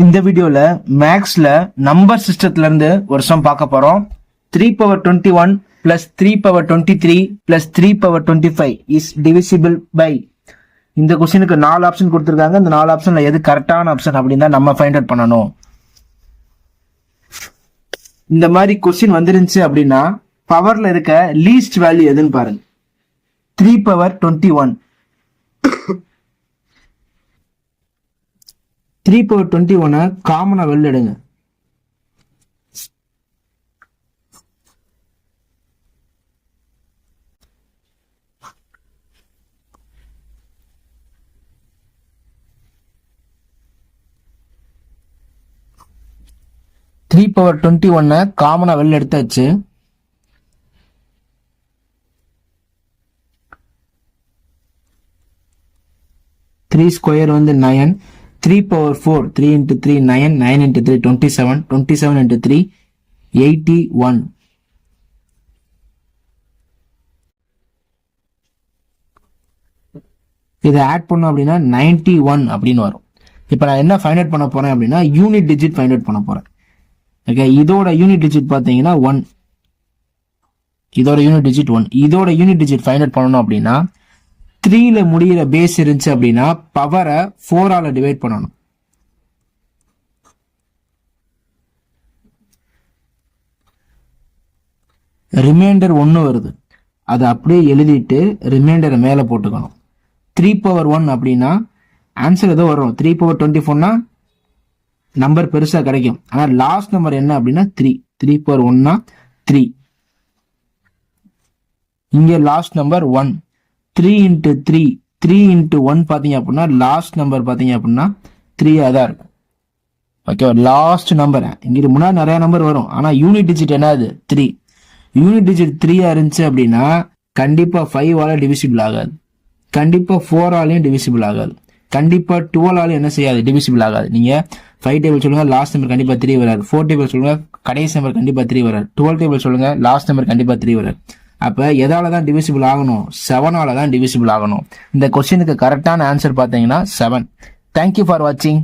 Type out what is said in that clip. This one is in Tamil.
இந்த வீடியோல மேக்ஸ்ல நம்பர் சிஸ்டத்துல இருந்து ஒரு சம் பார்க்க போறோம். 3^21 plus 3^23 plus 3^25 is divisible by. இந்த கொஸ்டினுக்கு 4 ஆப்ஷன் கொடுத்திருக்காங்க. இந்த 4 ஆப்ஷன்ல எது கரெக்டான ஆப்ஷன் அப்படின்னு நம்ம ஃபைண்ட் அவுட் பண்ணணும். இந்த மாதிரி கொஸ்டின் வந்துருந்துச்சு அப்படின்னா பவர்ல இருக்க லீஸ்ட் வேல்யூ எதுன்னு பாருங்க. 3^21 3^21 காமனா வெளில எடுங்க. காமனா வெளில எடுத்தாச்சு. த்ரீ ஸ்கொயர் வந்து 9. 3^4 3 into 3 9, 9 into 3 27, 27 into 3 81. இதை ஆட் பண்ணோம் அப்படின்னா 91 அப்படின்னு வரும். இப்போ நான் என்ன ஃபைண்ட் அவுட் பண்ண போறேன் அப்படின்னா யூனிட் டிஜிட் ஃபைண்ட் அவுட் பண்ண போறேன். ஓகே, இதோட யூனிட் டிஜிட் பார்த்தீங்கன்னா 1. இதோட யூனிட் டிஜிட் 1. இதோட யூனிட் டிஜிட் ஃபைண்ட் அவுட் பண்ணணும் அப்படின்னா 3ல முடிகிற பேஸ் இருந்துச்சு அப்படின்னா பவரை 4ஆல டிவைட் பண்ணணும். ரிமைண்டர் 1 வருது, அதை அப்படியே எழுதிட்டு ரிமைண்டரை மேலே போட்டுக்கணும். 3^1 அப்படின்னா ஆன்சர் ஏதோ வரும். 3^24னா நம்பர் பெருசா கிடைக்கும். ஆனால் லாஸ்ட் நம்பர் என்ன அப்படின்னா 3. 3^1னா 3. இங்க லாஸ்ட் நம்பர் 1. 3 into 3 3 into 1 பார்த்தீங்க அப்படின்னா லாஸ்ட் நம்பர் பார்த்தீங்க அப்படின்னா 3 தான் இருக்கும். ஓகே, லாஸ்ட் நம்பர் இங்க முன்னாடி நிறைய நம்பர் வரும், ஆனா யூனிட் டிஜிட் என்னது 3. யூனிட் டிஜிட் 3 இருந்துச்சு அப்படின்னா கண்டிப்பா 5ஆல டிவிசிபிள் ஆகாது, கண்டிப்பா 4ஆலையும் டிவிசிபிள் ஆகாது, கண்டிப்பா 12ஆலையும் என்ன செய்யாது, டிவிசிபிள் ஆகாது. நீங்க 5 டேபிள் சொல்லுங்க, லாஸ்ட் நம்பர் கண்டிப்பா 3 வராது. 4 டேபிள் சொல்லுங்க, கடைசி நம்பர் கண்டிப்பா 3 வராது. 12 டேபிள் சொல்லுங்க, லாஸ்ட் நம்பர் கண்டிப்பா 3 வராது. அப்ப எதால தான் டிவிசிபிள் ஆகணும்? 7ஆல தான் டிவிசிபிள் ஆகணும். இந்த கொஸ்டினுக்கு கரெக்டான ஆன்சர் பாத்தீங்கன்னா 7. தேங்க்யூ ஃபார் வாட்சிங்.